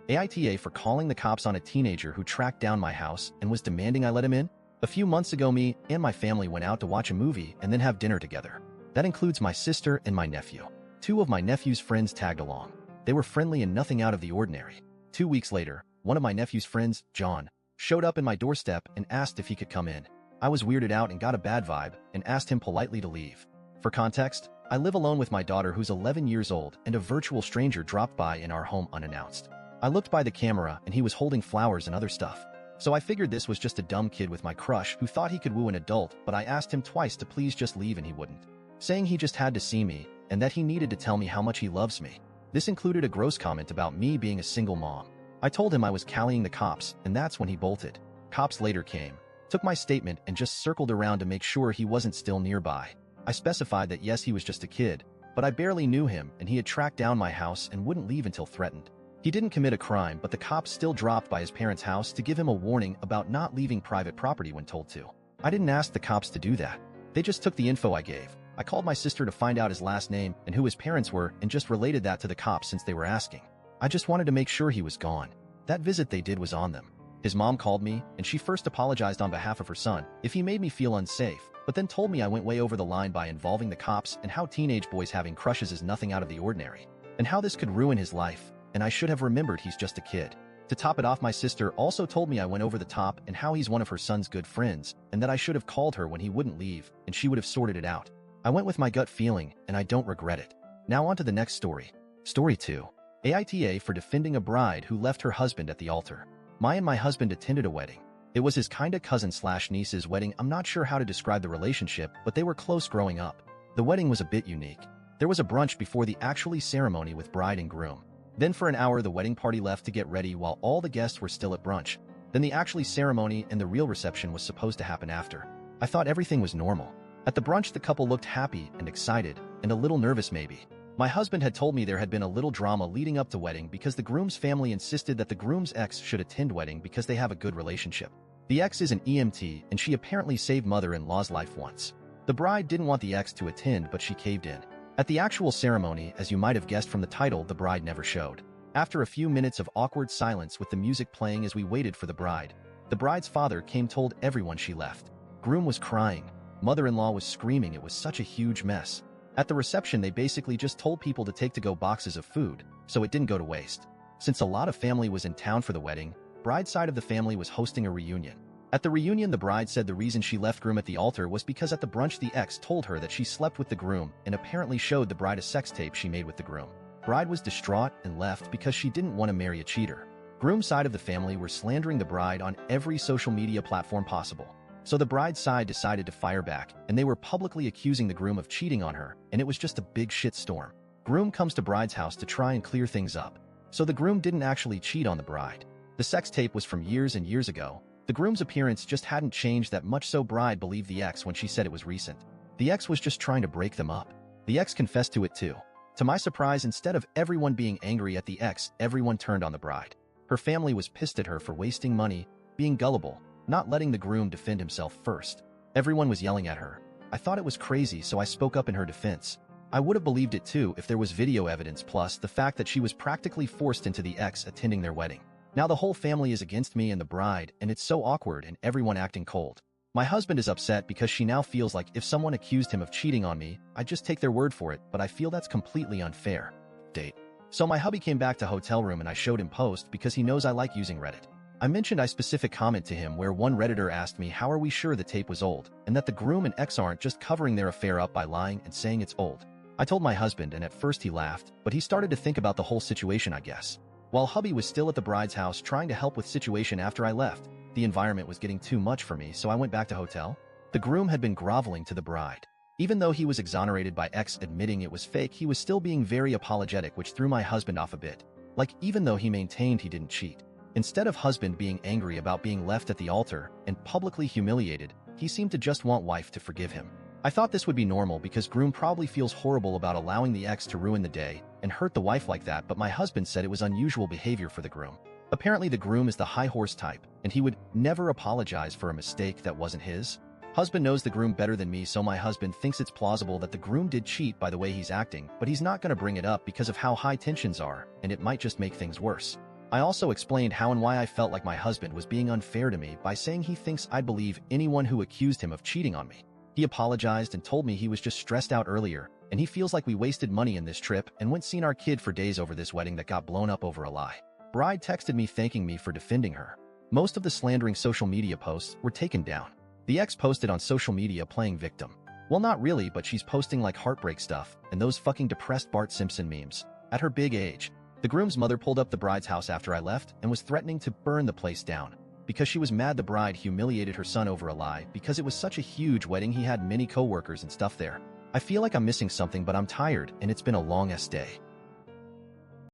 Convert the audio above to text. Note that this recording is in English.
AITA for calling the cops on a teenager who tracked down my house and was demanding I let him in? A few months ago, me and my family went out to watch a movie and then have dinner together. That includes my sister and my nephew. Two of my nephew's friends tagged along. They were friendly and nothing out of the ordinary. 2 weeks later, one of my nephew's friends, John, showed up in my doorstep and asked if he could come in. I was weirded out and got a bad vibe and asked him politely to leave. For context, I live alone with my daughter who's 11 years old, and a virtual stranger dropped by in our home unannounced. I looked by the camera and he was holding flowers and other stuff. So I figured this was just a dumb kid with my crush who thought he could woo an adult, but I asked him twice to please just leave and he wouldn't, saying he just had to see me and that he needed to tell me how much he loves me. This included a gross comment about me being a single mom. I told him I was calling the cops, and that's when he bolted. Cops later came, took my statement and just circled around to make sure he wasn't still nearby. I specified that yes, he was just a kid, but I barely knew him and he had tracked down my house and wouldn't leave until threatened. He didn't commit a crime, but the cops still dropped by his parents' house to give him a warning about not leaving private property when told to. I didn't ask the cops to do that. They just took the info I gave. I called my sister to find out his last name and who his parents were and just related that to the cops since they were asking. I just wanted to make sure he was gone. That visit they did was on them. His mom called me, and she first apologized on behalf of her son if he made me feel unsafe, but then told me I went way over the line by involving the cops and how teenage boys having crushes is nothing out of the ordinary, and how this could ruin his life, and I should have remembered he's just a kid. To top it off, my sister also told me I went over the top and how he's one of her son's good friends, and that I should have called her when he wouldn't leave, and she would have sorted it out. I went with my gut feeling, and I don't regret it. Now on to the next story. Story 2. AITA for defending a bride who left her husband at the altar. My husband attended a wedding. It was his kinda cousin/niece's wedding. I'm not sure how to describe the relationship, but they were close growing up. The wedding was a bit unique. There was a brunch before the actual ceremony with bride and groom. Then for an hour the wedding party left to get ready while all the guests were still at brunch. Then the actual ceremony and the real reception was supposed to happen after. I thought everything was normal. At the brunch the couple looked happy and excited, and a little nervous maybe. My husband had told me there had been a little drama leading up to wedding because the groom's family insisted that the groom's ex should attend wedding because they have a good relationship. The ex is an EMT and she apparently saved mother-in-law's life once. The bride didn't want the ex to attend, but she caved in. At the actual ceremony, as you might have guessed from the title, the bride never showed. After a few minutes of awkward silence with the music playing as we waited for the bride's father came, told everyone she left. Groom was crying. Mother-in-law was screaming. It was such a huge mess. At the reception, they basically just told people to take to-go boxes of food, so it didn't go to waste. Since a lot of family was in town for the wedding, bride's side of the family was hosting a reunion. At the reunion, the bride said the reason she left groom at the altar was because at the brunch the ex told her that she slept with the groom and apparently showed the bride a sex tape she made with the groom. Bride was distraught and left because she didn't want to marry a cheater. Groom's side of the family were slandering the bride on every social media platform possible. So the bride's side decided to fire back, and they were publicly accusing the groom of cheating on her, and it was just a big shitstorm. Groom comes to bride's house to try and clear things up. So the groom didn't actually cheat on the bride. The sex tape was from years and years ago. The groom's appearance just hadn't changed that much, so bride believed the ex when she said it was recent. The ex was just trying to break them up. The ex confessed to it too. To my surprise, instead of everyone being angry at the ex, everyone turned on the bride. Her family was pissed at her for wasting money, being gullible, not letting the groom defend himself first. Everyone was yelling at her. I thought it was crazy, so I spoke up in her defense. I would have believed it too if there was video evidence, plus the fact that she was practically forced into the ex attending their wedding. Now the whole family is against me and the bride, and it's so awkward and everyone acting cold. My husband is upset because she now feels like if someone accused him of cheating on me, I'd just take their word for it, but I feel that's completely unfair. Date. So my hubby came back to hotel room and I showed him post because he knows I like using Reddit. I mentioned I specific comment to him where one Redditor asked me how are we sure the tape was old, and that the groom and ex aren't just covering their affair up by lying and saying it's old. I told my husband, and at first he laughed, but he started to think about the whole situation, I guess. While hubby was still at the bride's house trying to help with situation after I left, the environment was getting too much for me, so I went back to hotel. The groom had been groveling to the bride. Even though he was exonerated by ex admitting it was fake, he was still being very apologetic, which threw my husband off a bit. Like, even though he maintained he didn't cheat. Instead of husband being angry about being left at the altar and publicly humiliated, he seemed to just want wife to forgive him. I thought this would be normal because groom probably feels horrible about allowing the ex to ruin the day and hurt the wife like that, but my husband said it was unusual behavior for the groom. Apparently the groom is the high horse type, and he would never apologize for a mistake that wasn't his. Husband knows the groom better than me, so my husband thinks it's plausible that the groom did cheat by the way he's acting, but he's not going to bring it up because of how high tensions are, and it might just make things worse. I also explained how and why I felt like my husband was being unfair to me by saying he thinks I'd believe anyone who accused him of cheating on me. He apologized and told me he was just stressed out earlier, and he feels like we wasted money in this trip and went seeing our kid for days over this wedding that got blown up over a lie. Bride texted me thanking me for defending her. Most of the slandering social media posts were taken down. The ex posted on social media playing victim. Well, not really, but she's posting like heartbreak stuff and those fucking depressed Bart Simpson memes. At her big age, the groom's mother pulled up the bride's house after I left and was threatening to burn the place down because she was mad the bride humiliated her son over a lie because it was such a huge wedding he had many co-workers and stuff there. I feel like I'm missing something, but I'm tired and it's been a long-ass day.